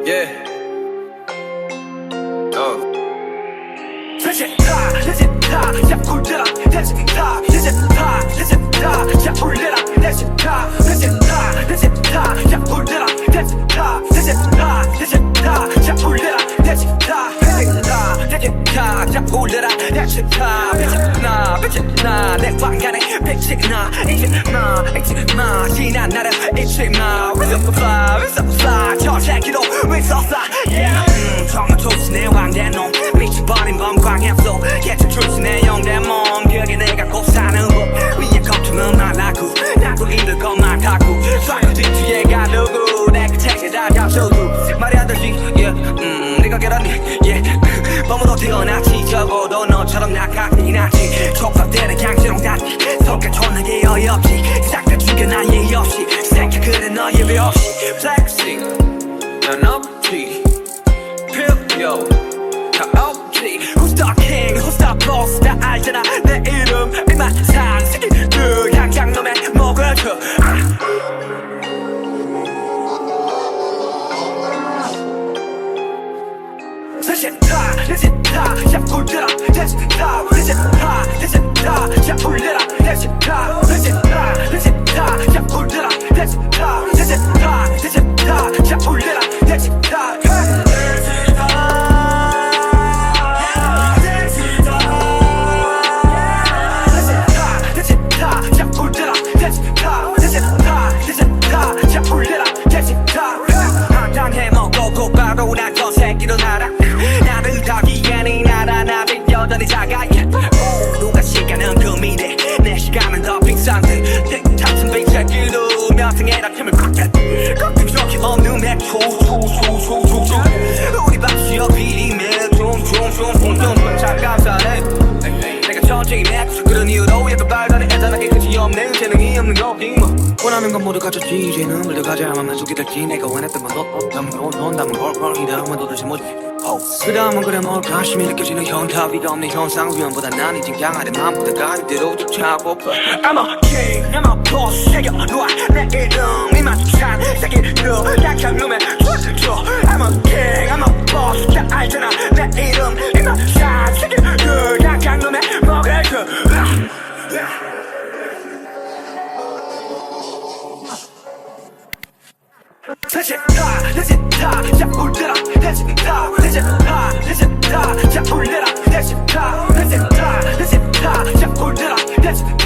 Yeah. 내 방안에 빛이 나 잊지 마 지난 날을 잊지 마 We so fly 저 새끼도 we so fly yeah 정말 좋지 내 왕대놈 미쳐버린 범광의 속에 추출지 내 영대몸 그게 내가 꼭 사는 법 위에 걱정은 말라고 나도 힘들 것만 갖고 쏴그 뒤에 가려고 내 끝에 다 잡혀도 말이 안 되지 yeah 네가 결혼해 yeah 범으로 태어났지 적어도 너처럼 낙하기 낫지 촉박되는 강제로 닿지 속에 존나게 어이없지 싹 다 죽여 난 예의 없이 생각그래 너의 배 없이 플렉싱 난 없지 필요 다 없지 Who's the king who's the boss 다 알잖아 내 이름 이만 산 새끼들 향장 놈의 목을 쳐 사실 다 잡고 들어 다시 다 잡고 들어 다시 다 잡고 들어 다시 다 잡고 들어 다시 바로 난 저 새끼로 날아 나를 가기에는 나라 나를 여전히 작아 누가 시간은 금이래 내 시간은 더 비싼데 같은 빈 새끼도 명성에다 틈을 꽉해 꺾임 적이 없는 맥주 우리 밥시여 비리며 좀 잠깐만해 내가 전체인 맥주 그런 이유로 예쁜 발달에 애잔하게 끝이 없는 재능이 없는 거지 뭐 원하는 건 모두 갖췄지 이제는 물려가자면 속이 될지 내가 원했던 건 없다면 논다면 헐 이 다음은 도대체 뭐지 그 다음은 그래 뭘 관심이 느껴지는 현타위가 없는 현상 위험보다 난 이젠 강하대 마음보다 가는 대로 쫓아고 I'm a king, I'm a boss 새겨놓아 내 이름 이만찬 새끼들 약한 놈의 줘 I'm a king, I'm a boss 다 알잖아 내 이름 이만찬 새끼들 약한 놈의 먹을 줘 다시 다 잡고 들어 다시 다 잡고 들어 다시 다 잡고 들어 다시 다 잡고 들어 다시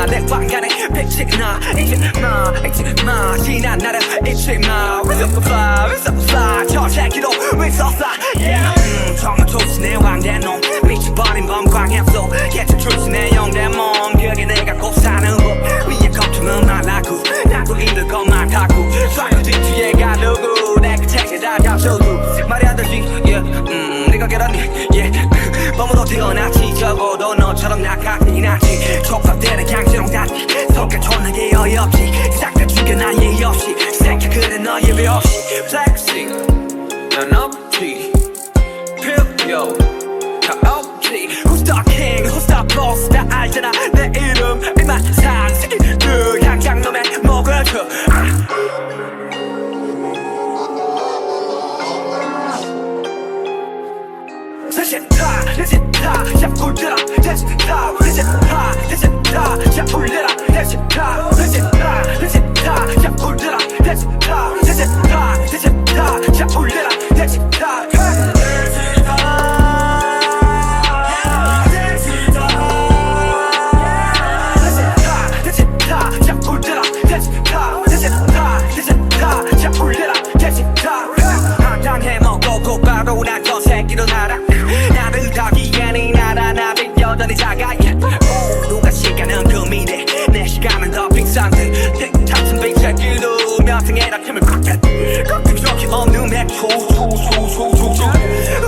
내 방안에 빛이 나 잊지 마 지난 날을 잊지 마 We so fly 저 새끼도 we so fly yeah 정말 좋지 내 왕대놈 미쳐버린 범광의 속에 추출지 내 영대몸 그게 내가 꼭 사는 법 위에 걱정은 말라고 나도 힘들 것만 갖고 쏴그 뒤에 가려고 내 끝에 다 잡혀도 말이 안 되지 yeah 네가 결혼해 yeah 범으로 태어났지 적어도 너처럼 낙하기 낫지 촉박되는 강제로 닿지 속에 존나게 어이없지 싹 다 죽여 난 예의 없이 생각그래 너의 배 없이 플렉싱 난 없지 필요 다 없지 Who's the king who's the boss 다 알잖아 내 이름 이만 산 새끼들 향장 놈의 목을 쳐 다시 다 잡고 들어 다시 다 잡고 들어 다시 다 잡고 들어 다시 다 잡고 들어 다시 다 일어나라 나를 가기에는 나라나를 여전히 작아 누가 시간은 금이래 내 시간은 더 빅상들 틱탁은 빅새끼도 명상해라 틈을 꽉 적이 없는 맥주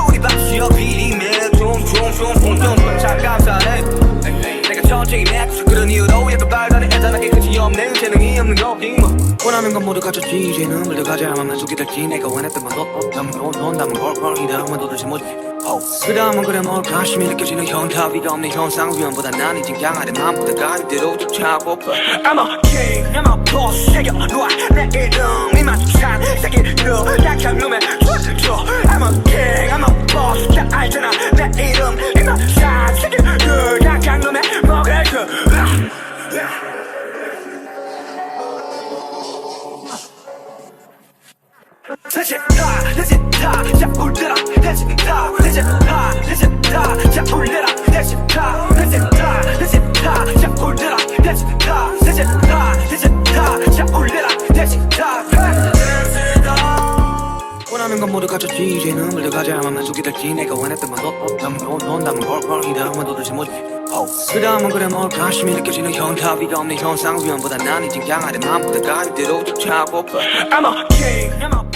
우리 밥시여 비리면 좀 잠감사네 내가 전체의 맥주 그런 이유로 예쁜 발달에 애잔하게 끝이 없는 재능이 없는 거지 뭐 원하는 건 모두 갖췄지 이제는 물려가자 만족이 될지 내가 원했던 건 넌 담은 걸 이 다음은 도대체 뭐지 그 다음은 그래 뭘까 심히 느껴지는 현타위가 없는 현상 위험보다 난 이젠 강하게 마음보다 가는 대로 쫓아고 I'm a king, I'm a boss 새겨놓아 내 이름 이만찬 새끼로 약한 놈의 춤을 춰 I'm a king, I'm a boss 다 알잖아 내 이름 이만찬 새끼로 약한 놈의 먹을 그 다시 다 자 올려라 다시 자 올려라 다시 자 올려라 다시 자 올려라 다시 원하는 건 모두 갖췄지 이제는 물려가자만 만족이 될지 내가 원했던 건 담은 걸 이 다음은 도대체 뭐지 그 다음은 그래 뭘까 심히 느껴지는 현타위가 없는 현상 위험보다 난 이젠 강하게 마음보다 가는 대로 쫓아고 I'm a king